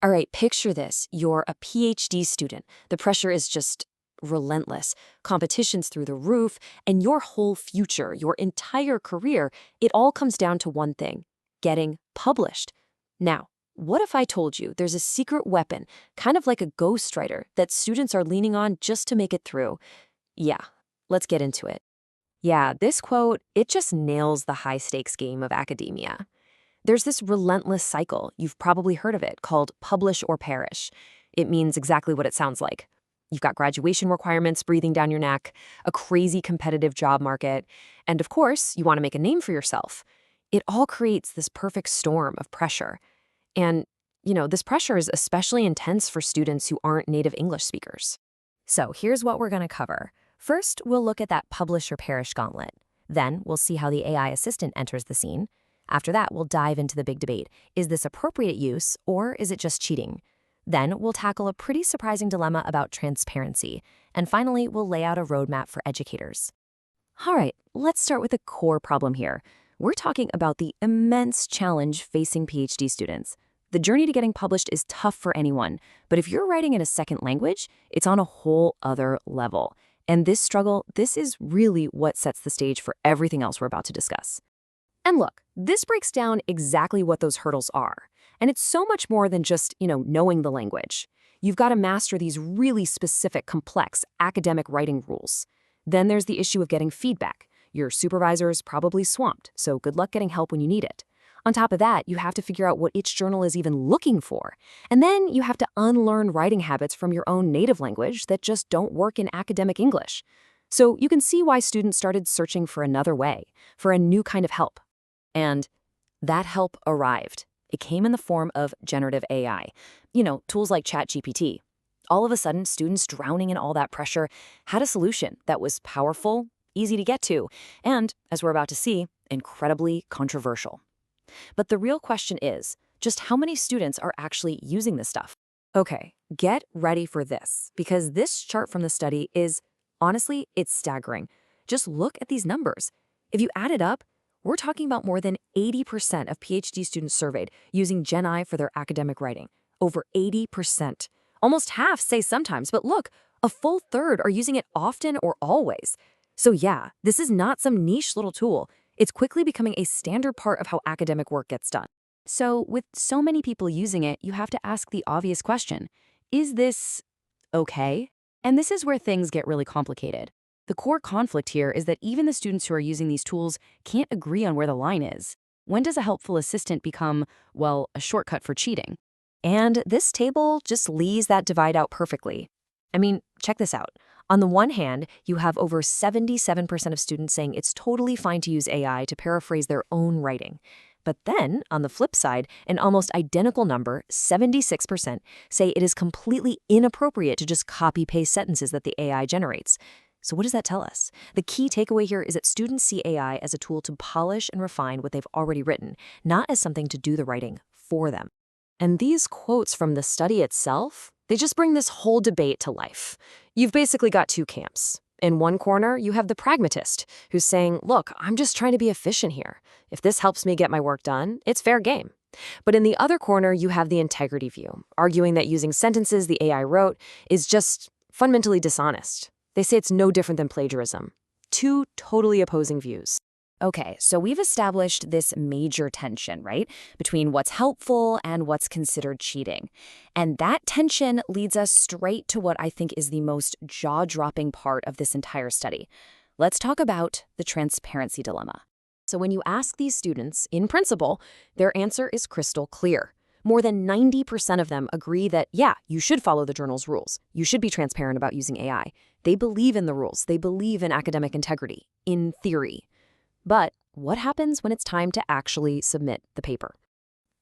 All right, picture this. You're a PhD student. The pressure is just relentless. Competition's through the roof, and your whole future, your entire career, it all comes down to one thing: getting published. Now, what if I told you there's a secret weapon, kind of like a ghostwriter, that students are leaning on just to make it through? Yeah, let's get into it. Yeah, this quote, it just nails the high-stakes game of academia. There's this relentless cycle, you've probably heard of it, called publish or perish. It means exactly what it sounds like. You've got graduation requirements breathing down your neck, a crazy competitive job market, and of course, you want to make a name for yourself. It all creates this perfect storm of pressure. And, this pressure is especially intense for students who aren't native English speakers. So here's what we're going to cover. First, we'll look at that publish or perish gauntlet. Then, we'll see how the AI assistant enters the scene. After that, we'll dive into the big debate. Is this appropriate use, or is it just cheating? Then, we'll tackle a pretty surprising dilemma about transparency. And finally, we'll lay out a roadmap for educators. All right, let's start with the core problem here. We're talking about the immense challenge facing PhD students. The journey to getting published is tough for anyone, but if you're writing in a second language, it's on a whole other level. And this struggle, this is really what sets the stage for everything else we're about to discuss. And look, this breaks down exactly what those hurdles are. And it's so much more than just, knowing the language. You've got to master these really specific, complex academic writing rules. Then there's the issue of getting feedback. Your supervisor's probably swamped, so good luck getting help when you need it. On top of that, you have to figure out what each journal is even looking for. And then you have to unlearn writing habits from your own native language that just don't work in academic English. So you can see why students started searching for another way, for a new kind of help. And that help arrived. It came in the form of generative AI. Tools like ChatGPT. All of a sudden, students drowning in all that pressure had a solution that was powerful, easy to get to, and, as we're about to see, incredibly controversial. But the real question is, just how many students are actually using this stuff? Okay, get ready for this, because this chart from the study is, honestly, it's staggering. Just look at these numbers. If you add it up, we're talking about more than 80% of PhD students surveyed using GenAI for their academic writing. Over 80%. Almost half say sometimes, but look, a full third are using it often or always. So yeah, this is not some niche little tool. It's quickly becoming a standard part of how academic work gets done. So with so many people using it, you have to ask the obvious question: is this okay? And this is where things get really complicated. The core conflict here is that even the students who are using these tools can't agree on where the line is. When does a helpful assistant become, well, a shortcut for cheating? And this table just lays that divide out perfectly. I mean, check this out. On the one hand, you have over 77% of students saying it's totally fine to use AI to paraphrase their own writing. But then, on the flip side, an almost identical number, 76%, say it is completely inappropriate to just copy-paste sentences that the AI generates. So what does that tell us? The key takeaway here is that students see AI as a tool to polish and refine what they've already written, not as something to do the writing for them. And these quotes from the study itself, they just bring this whole debate to life. You've basically got two camps. In one corner, you have the pragmatist, who's saying, look, I'm just trying to be efficient here. If this helps me get my work done, it's fair game. But in the other corner, you have the integrity view, arguing that using sentences the AI wrote is just fundamentally dishonest. They say it's no different than plagiarism. Two totally opposing views. Okay, so we've established this major tension, right, between what's helpful and what's considered cheating. And that tension leads us straight to what I think is the most jaw-dropping part of this entire study. Let's talk about the transparency dilemma. So when you ask these students, in principle, their answer is crystal clear. More than 90% of them agree that, yeah, you should follow the journal's rules. You should be transparent about using AI. They believe in the rules. They believe in academic integrity, in theory. But what happens when it's time to actually submit the paper?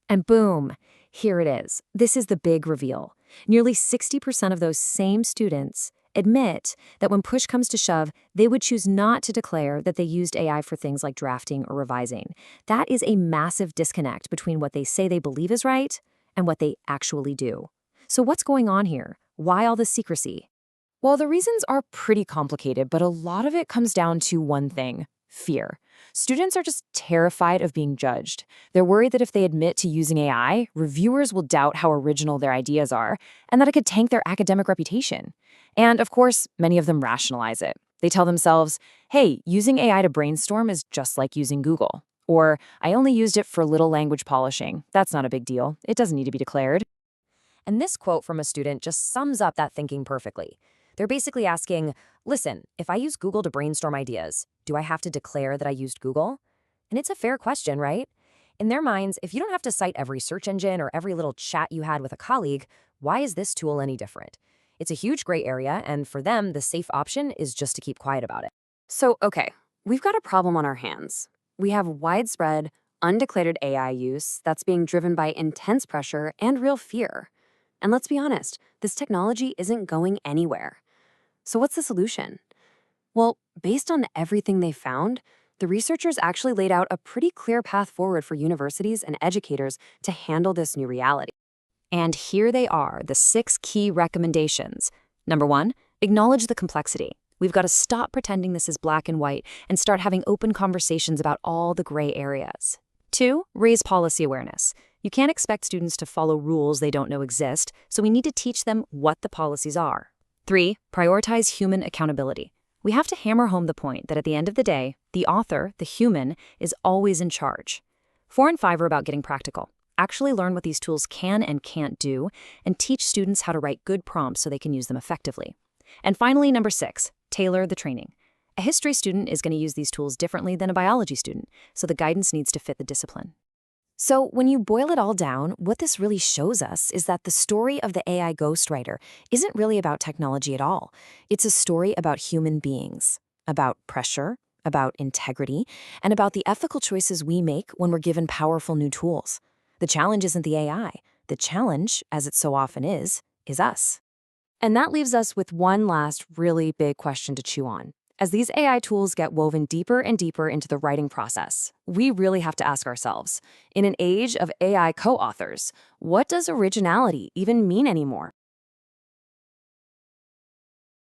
And boom, here it is. This is the big reveal. Nearly 60% of those same students admit that when push comes to shove, they would choose not to declare that they used AI for things like drafting or revising. That is a massive disconnect between what they say they believe is right and what they actually do. So what's going on here? Why all this secrecy? Well, the reasons are pretty complicated, but a lot of it comes down to one thing: Fear. Students are just terrified of being judged. They're worried that if they admit to using AI, reviewers will doubt how original their ideas are and that it could tank their academic reputation. And of course, many of them rationalize it. They tell themselves, hey, using AI to brainstorm is just like using Google. Or, I only used it for little language polishing. That's not a big deal. It doesn't need to be declared. And this quote from a student just sums up that thinking perfectly. They're basically asking, listen, if I use Google to brainstorm ideas, do I have to declare that I used Google? And it's a fair question, right? In their minds, if you don't have to cite every search engine or every little chat you had with a colleague, why is this tool any different? It's a huge gray area, and for them, the safe option is just to keep quiet about it. So, okay, we've got a problem on our hands. We have widespread, undeclared AI use that's being driven by intense pressure and real fear. And let's be honest, this technology isn't going anywhere. So what's the solution? Well, based on everything they found, the researchers actually laid out a pretty clear path forward for universities and educators to handle this new reality. And here they are, the 6 key recommendations. Number 1, acknowledge the complexity. We've got to stop pretending this is black and white and start having open conversations about all the gray areas. 2, raise policy awareness. You can't expect students to follow rules they don't know exist, so we need to teach them what the policies are. 3, prioritize human accountability. We have to hammer home the point that at the end of the day, the author, the human, is always in charge. 4 and 5 are about getting practical. Actually learn what these tools can and can't do, and teach students how to write good prompts so they can use them effectively. And finally, number 6, tailor the training. A history student is going to use these tools differently than a biology student, so the guidance needs to fit the discipline. So when you boil it all down, what this really shows us is that the story of the AI ghostwriter isn't really about technology at all. It's a story about human beings, about pressure, about integrity, and about the ethical choices we make when we're given powerful new tools. The challenge isn't the AI. The challenge, as it so often is us. And that leaves us with one last really big question to chew on. As these AI tools get woven deeper and deeper into the writing process, we really have to ask ourselves, in an age of AI co-authors, what does originality even mean anymore?